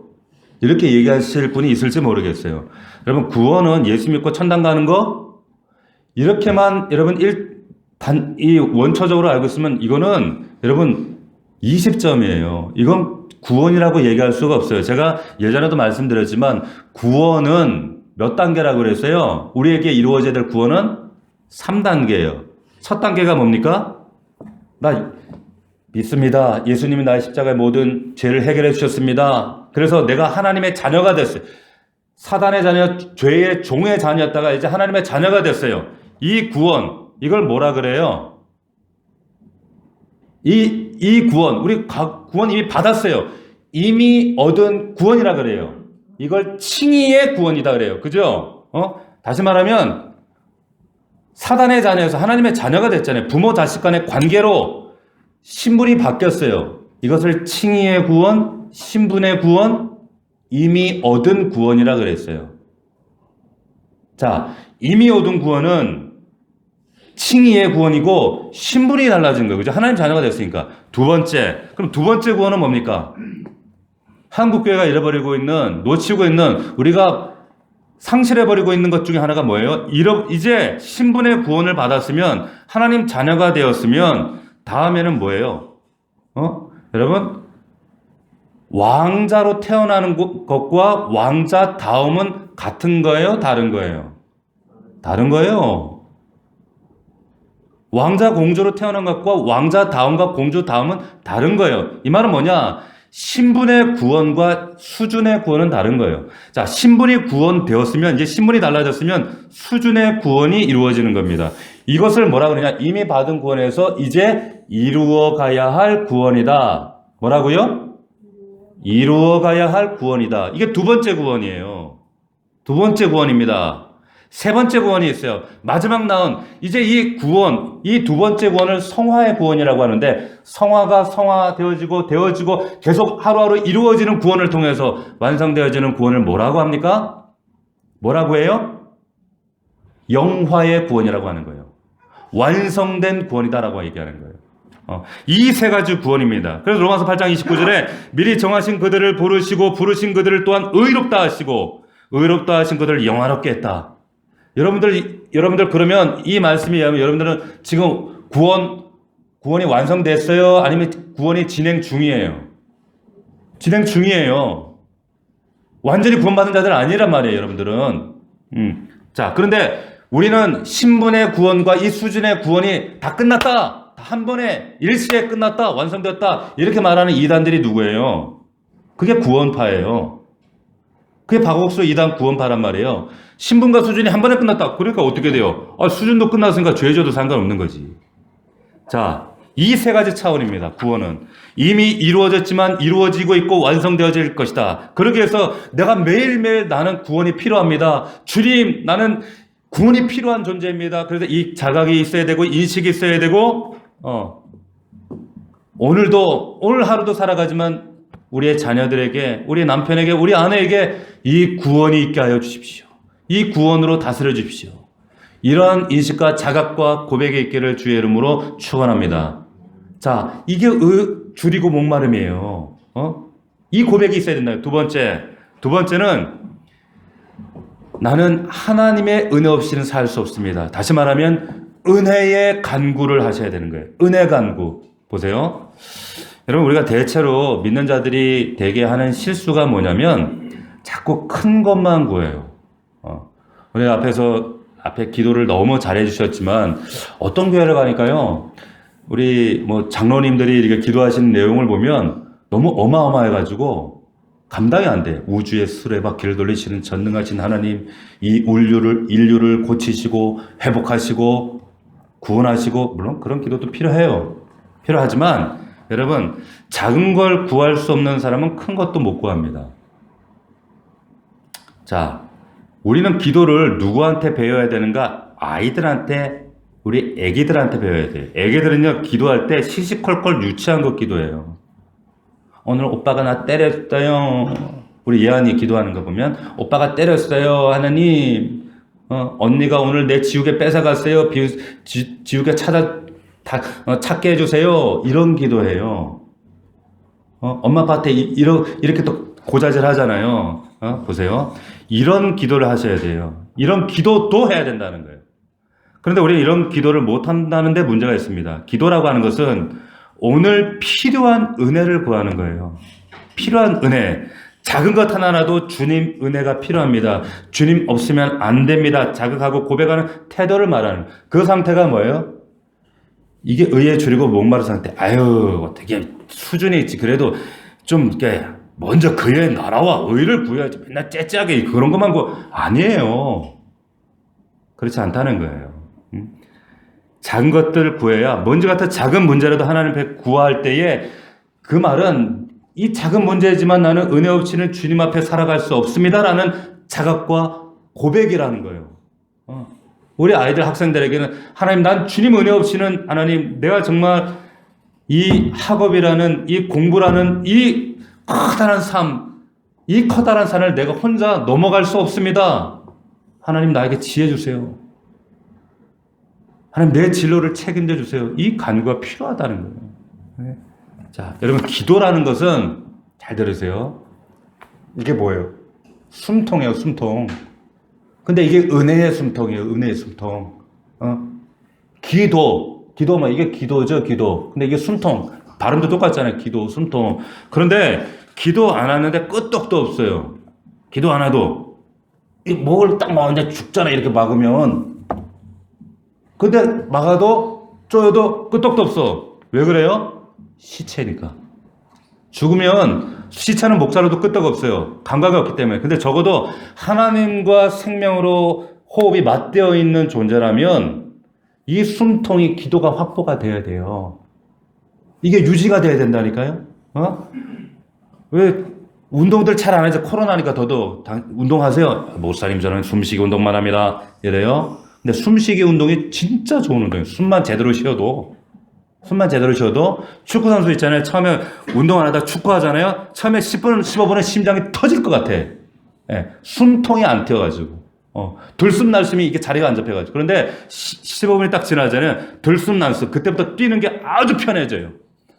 이렇게 얘기하실 분이 있을지 모르겠어요. 여러분, 구원은 예수 믿고 천당 가는 거? 이렇게만 여러분 이 원초적으로 알고 있으면 이거는 여러분 20점이에요. 이건 구원이라고 얘기할 수가 없어요. 제가 예전에도 말씀드렸지만 구원은 몇 단계라고 그랬어요? 우리에게 이루어져야 될 구원은 3단계예요. 첫 단계가 뭡니까? 나 믿습니다. 예수님이 나의 십자가의 모든 죄를 해결해 주셨습니다. 그래서 내가 하나님의 자녀가 됐어요. 사단의 자녀, 죄의 종의 자녀였다가 이제 하나님의 자녀가 됐어요. 이 구원, 이걸 뭐라 그래요? 이 구원, 우리 구원 이미 받았어요. 이미 얻은 구원이라 그래요. 이걸 칭의의 구원이다 그래요. 그죠? 다시 말하면 사단의 자녀에서 하나님의 자녀가 됐잖아요. 부모 자식 간의 관계로 신분이 바뀌었어요. 이것을 칭의의 구원, 신분의 구원, 이미 얻은 구원이라 그랬어요. 자, 이미 얻은 구원은 칭의의 구원이고 신분이 달라진 거예요. 그죠? 하나님 자녀가 됐으니까. 두 번째. 그럼 두 번째 구원은 뭡니까? 한국교회가 잃어버리고 있는, 놓치고 있는, 우리가 상실해버리고 있는 것 중에 하나가 뭐예요? 이제 신분의 구원을 받았으면, 하나님 자녀가 되었으면, 다음에는 뭐예요? 여러분, 왕자로 태어나는 것과 왕자 다음은 같은 거예요? 다른 거예요? 다른 거예요. 왕자 공주로 태어난 것과 왕자 다음과 공주 다음은 다른 거예요. 이 말은 뭐냐? 신분의 구원과 수준의 구원은 다른 거예요. 자, 신분이 구원되었으면, 이제 신분이 달라졌으면 수준의 구원이 이루어지는 겁니다. 이것을 뭐라 그러냐? 이미 받은 구원에서 이제 이루어 가야 할 구원이다. 뭐라고요? 이루어 가야 할 구원이다. 이게 두 번째 구원이에요. 두 번째 구원입니다. 세 번째 구원이 있어요. 마지막 나온 이제 이 구원, 이 두 번째 구원을 성화의 구원이라고 하는데 성화가 성화되어지고 되어지고 계속 하루하루 이루어지는 구원을 통해서 완성되어지는 구원을 뭐라고 합니까? 뭐라고 해요? 영화의 구원이라고 하는 거예요. 완성된 구원이다라고 얘기하는 거예요. 이 세 가지 구원입니다. 그래서 로마서 8장 29절에 미리 정하신 그들을 부르시고 부르신 그들을 또한 의롭다 하시고 의롭다 하신 그들을 영화롭게 했다. 여러분들 그러면 이 말씀에 의하면 여러분들은 지금 구원이 완성됐어요? 아니면 구원이 진행 중이에요? 진행 중이에요. 완전히 구원받은 자들은 아니란 말이에요, 여러분들은. 자, 그런데 우리는 신분의 구원과 이 수준의 구원이 다 끝났다. 한 번에 일시에 끝났다. 완성됐다. 이렇게 말하는 이단들이 누구예요? 그게 구원파예요. 그게 박옥수 이단 구원파란 말이에요. 신분과 수준이 한 번에 끝났다. 그러니까 어떻게 돼요? 수준도 끝났으니까 죄져도 상관없는 거지. 자, 이 세 가지 차원입니다. 구원은 이미 이루어졌지만 이루어지고 있고 완성되어질 것이다. 그러기 위해서 내가 매일매일 나는 구원이 필요합니다. 주님, 나는 구원이 필요한 존재입니다. 그래서 이 자각이 있어야 되고 인식이 있어야 되고 오늘 하루도 살아가지만 우리의 자녀들에게, 우리 남편에게, 우리 아내에게 이 구원이 있게 하여 주십시오. 이 구원으로 다스려 주십시오. 이러한 인식과 자각과 고백이 있기를 주의 이름으로 축원합니다. 자, 이게 줄이고 목마름이에요. 이 고백이 있어야 된다. 두 번째는 나는 하나님의 은혜 없이는 살 수 없습니다. 다시 말하면 은혜의 간구를 하셔야 되는 거예요. 은혜 간구. 보세요. 여러분, 우리가 대체로 믿는 자들이 대개 하는 실수가 뭐냐면 자꾸 큰 것만 구해요. 우리 앞에 기도를 너무 잘해 주셨지만 어떤 교회를 가니까요. 우리 장로님들이 이렇게 기도하시는 내용을 보면 너무 어마어마해가지고 감당이 안 돼. 우주의 수레바퀴를 돌리시는 전능하신 하나님, 이 인류를 고치시고 회복하시고 구원하시고, 물론 그런 기도도 필요하지만 여러분, 작은 걸 구할 수 없는 사람은 큰 것도 못 구합니다. 자, 우리는 기도를 누구한테 배워야 되는가? 아이들한테, 우리 애기들한테 배워야 돼요. 애기들은요, 기도할 때 시시콜콜 유치한 거 기도해요. 오늘 오빠가 나 때렸어요. 우리 예한이 기도하는 거 보면 오빠가 때렸어요. 하나님. 언니가 오늘 내 지우개 뺏어갔어요. 지우개 찾게 해주세요. 이런 기도해요. 엄마 아빠한테 이렇게 또 고자질 하잖아요. 보세요. 이런 기도를 하셔야 돼요. 이런 기도도 해야 된다는 거예요. 그런데 우리는 이런 기도를 못 한다는 데 문제가 있습니다. 기도라고 하는 것은 오늘 필요한 은혜를 구하는 거예요. 필요한 은혜. 작은 것 하나라도 주님 은혜가 필요합니다. 주님 없으면 안 됩니다. 자극하고 고백하는 태도를 말하는 그 상태가 뭐예요? 이게 의에 줄이고 목마른 상태. 어떻게 수준이 있지. 그래도 좀 이렇게 먼저 그의 나라와 의를 구해야지. 맨날 째째하게 그런 것만 아니에요. 그렇지 않다는 거예요. 작은 것들을 구해야 먼지 같은 작은 문제라도 하나님 앞에 구할 때에 그 말은 이 작은 문제지만 나는 은혜 없이는 주님 앞에 살아갈 수 없습니다라는 자각과 고백이라는 거예요. 우리 아이들 학생들에게는 하나님, 난 주님 은혜 없이는 하나님, 내가 정말 이 학업이라는 이 공부라는 이 커다란 삶, 이 커다란 산을 내가 혼자 넘어갈 수 없습니다. 하나님, 나에게 지혜 주세요. 하나님, 내 진로를 책임져 주세요. 이 간구가 필요하다는 거예요. 네. 자, 여러분, 기도라는 것은 잘 들으세요. 이게 뭐예요? 숨통이에요, 숨통. 근데 이게 은혜의 숨통이에요, 은혜의 숨통. 기도 이게 기도죠, 기도. 근데 이게 숨통. 발음도 똑같잖아요, 기도, 숨통. 그런데 기도 안 하는데 끄떡도 없어요. 기도 안 해도 이 목을 딱 막는데 죽잖아요, 이렇게 막으면. 근데 막아도 쪼여도 끄떡도 없어. 왜 그래요? 시체니까. 죽으면 시체는 목살로도 끄떡 없어요. 감각이 없기 때문에. 근데 적어도 하나님과 생명으로 호흡이 맞대어 있는 존재라면 이 숨통이 기도가 확보가 돼야 돼요. 이게 유지가 돼야 된다니까요. 왜 운동들 잘 안 해서 코로나니까 더더욱 운동하세요. 목사님 저는 숨쉬기 운동만 합니다. 이래요. 근데 숨쉬기 운동이 진짜 좋은 운동이에요. 숨만 제대로 쉬어도 축구 선수 있잖아요. 처음에 운동 안 하다 축구 하잖아요. 처음에 10분, 15분은 심장이 터질 것 같아. 예, 숨통이 안 튀어가지고. 들숨날숨이 이게 자리가 안 잡혀가지고. 그런데 15분이 딱 지나잖아요. 들숨날숨. 그때부터 뛰는 게 아주 편해져요.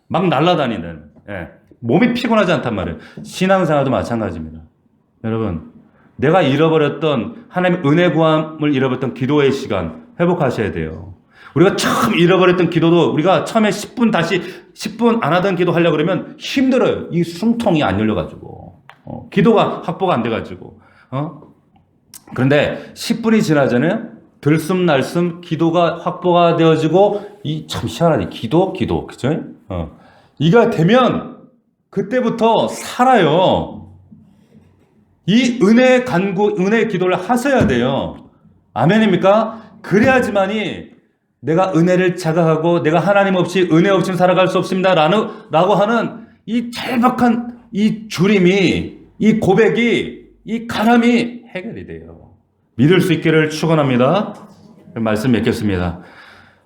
막 날아다니는. 예, 몸이 피곤하지 않단 말이에요. 신앙생활도 마찬가지입니다. 여러분, 내가 잃어버렸던 하나님의 은혜 구함을 잃어버렸던 기도의 시간 회복하셔야 돼요. 우리가 처음 잃어버렸던 기도도 우리가 처음에 10분 안 하던 기도 하려고 그러면 힘들어요. 이 숨통이 안 열려가지고. 기도가 확보가 안 돼가지고. 그런데 10분이 지나잖아요. 들숨날숨 기도가 확보가 되어지고 참 희한하지. 기도. 그죠? 이가 되면 그때부터 살아요. 이 은혜의 간구, 은혜의 기도를 하셔야 돼요. 아멘입니까? 그래야지만이 내가 은혜를 자각하고 내가 하나님 없이 은혜 없이 살아갈 수 없습니다. 라고 하는 이 절박한 이 주림이, 이 고백이, 이 가람이 해결이 돼요. 믿을 수 있기를 축원합니다. 말씀 맺겠습니다.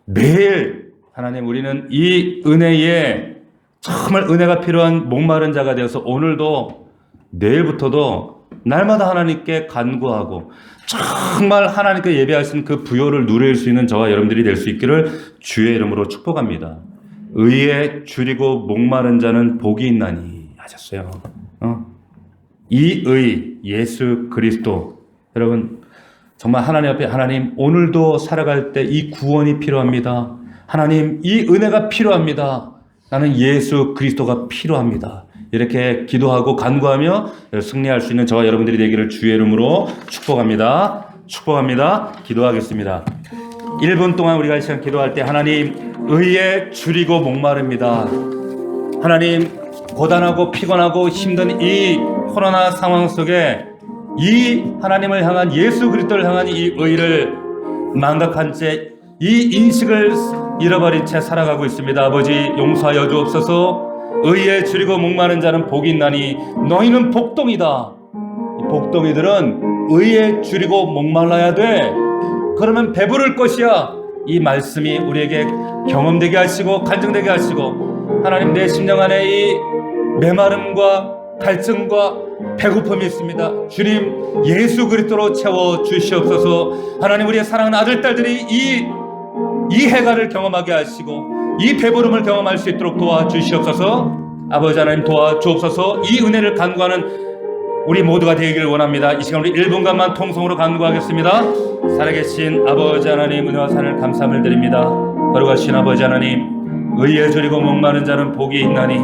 매일 하나님 우리는 이 은혜에 정말 은혜가 필요한 목마른 자가 되어서 오늘도 내일부터도 날마다 하나님께 간구하고 정말 하나님께 예배하신 그 부요를 누릴 수 있는 저와 여러분들이 될 수 있기를 주의 이름으로 축복합니다. 의에 줄이고 목마른 자는 복이 있나니 하셨어요. 이 의 예수 그리스도. 여러분 정말 하나님 앞에 하나님 오늘도 살아갈 때 이 구원이 필요합니다. 하나님 이 은혜가 필요합니다. 나는 예수 그리스도가 필요합니다. 이렇게 기도하고 간구하며 승리할 수 있는 저와 여러분들이 되기를 주의 이름으로 축복합니다. 기도하겠습니다. 1분 동안 우리가 이 시간 기도할 때 하나님 의에 줄이고 목마릅니다. 하나님 고단하고 피곤하고 힘든 이 코로나 상황 속에 이 하나님을 향한 예수 그리스도를 향한 이 의를 망각한 채 이 인식을 잃어버린 채 살아가고 있습니다. 아버지 용서하여 주옵소서. 의에 줄이고 목마른 자는 복이 있나니 너희는 복동이다. 이 복동이들은 의에 줄이고 목말라야 돼. 그러면 배부를 것이야. 이 말씀이 우리에게 경험되게 하시고 간증되게 하시고 하나님 내 심령 안에 이 메마름과 갈증과 배고픔이 있습니다. 주님 예수 그리스도로 채워 주시옵소서. 하나님 우리의 사랑하는 아들 딸들이 이 해가를 경험하게 하시고 이 배부름을 경험할 수 있도록 도와주시옵소서. 아버지 하나님 도와주옵소서. 이 은혜를 간구하는 우리 모두가 되기를 원합니다. 이 시간 우리 1분간만 통성으로 간구하겠습니다. 살아계신 아버지 하나님 은혜와 사랑을 감사함을 드립니다. 거룩하신 아버지 하나님 의에 줄이고 목마른 자는 복이 있나니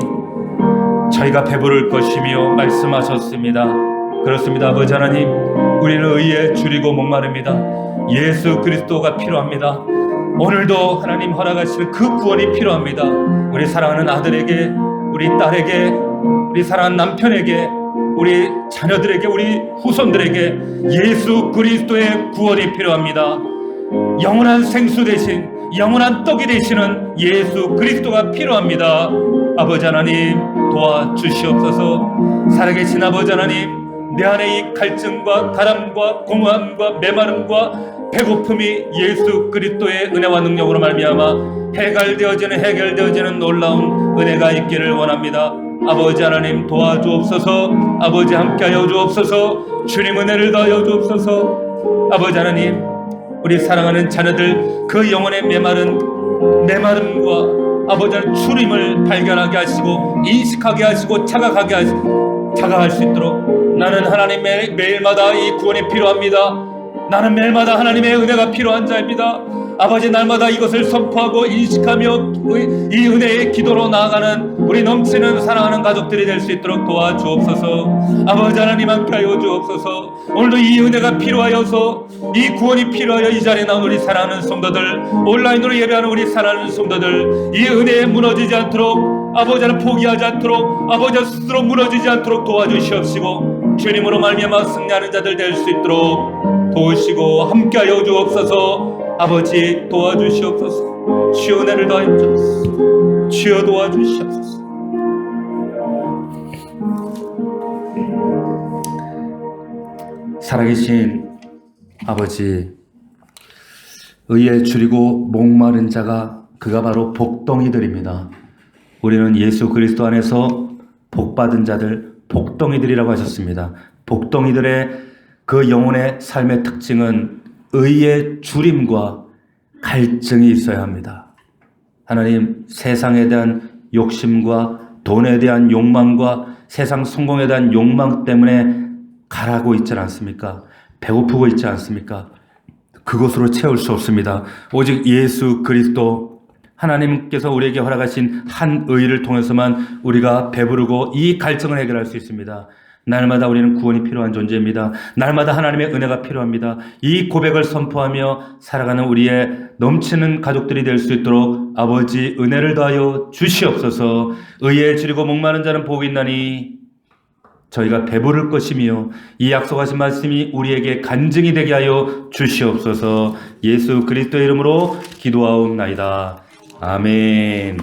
저희가 배부를 것이며 말씀하셨습니다. 그렇습니다. 아버지 하나님 우리는 의에 줄이고 목마릅니다. 예수 그리스도가 필요합니다. 오늘도 하나님 허락하시는 그 구원이 필요합니다. 우리 사랑하는 아들에게 우리 딸에게 우리 사랑하는 남편에게 우리 자녀들에게 우리 후손들에게 예수 그리스도의 구원이 필요합니다. 영원한 생수 대신 영원한 떡이 되시는 예수 그리스도가 필요합니다. 아버지 하나님 도와주시옵소서. 살아계신 아버지 하나님 내 안에 이 갈증과 가람과 공허함과 메마름과 배고픔이 예수 그리스도의 은혜와 능력으로 말미암아 해결되어지는 놀라운 은혜가 있기를 원합니다. 아버지 하나님 도와주옵소서. 아버지 함께하여 주옵소서. 주님 은혜를 더하여 주옵소서. 아버지 하나님 우리 사랑하는 자녀들 그 영혼의 메마름과 아버지 하나님 주님을 발견하게 하시고 인식하게 하시고 자각할 수 있도록 나는 하나님 매일마다 이 구원이 필요합니다. 나는 매일마다 하나님의 은혜가 필요한 자입니다. 아버지 날마다 이것을 선포하고 인식하며 이 은혜의 기도로 나아가는 우리 넘치는 사랑하는 가족들이 될 수 있도록 도와주옵소서. 아버지 하나님 함께하여 주옵소서. 오늘도 이 은혜가 필요하여서 이 구원이 필요하여 이 자리에 나온 우리 사랑하는 성도들 온라인으로 예배하는 우리 사랑하는 성도들 이 은혜에 무너지지 않도록 아버지 하나님 포기하지 않도록 아버지 스스로 무너지지 않도록 도와주시옵시고 주님으로 말미암아 승리하는 자들 될 수 있도록 도우시고 함께하여 주옵소서. 아버지 도와주시옵소서. 주여 은혜를 더하여 주옵소서. 주여 도와주시옵소서. 살아계신 아버지, 의에 줄이고 목마른 자가 그가 바로 복덩이들입니다. 우리는 예수 그리스도 안에서 복받은 자들, 복덩이들이라고 하셨습니다. 복덩이들의 그 영혼의 삶의 특징은 의의 줄임과 갈증이 있어야 합니다. 하나님, 세상에 대한 욕심과 돈에 대한 욕망과 세상 성공에 대한 욕망 때문에 가라고 있지 않습니까? 배고프고 있지 않습니까? 그것으로 채울 수 없습니다. 오직 예수 그리스도, 하나님께서 우리에게 허락하신 한 의를 통해서만 우리가 배부르고 이 갈증을 해결할 수 있습니다. 날마다 우리는 구원이 필요한 존재입니다. 날마다 하나님의 은혜가 필요합니다. 이 고백을 선포하며 살아가는 우리의 넘치는 가족들이 될 수 있도록 아버지 은혜를 더하여 주시옵소서. 의에 줄이고 목마른 자는 복이 있나니 저희가 배부를 것이며 이 약속하신 말씀이 우리에게 간증이 되게 하여 주시옵소서. 예수 그리스도의 이름으로 기도하옵나이다. 아멘.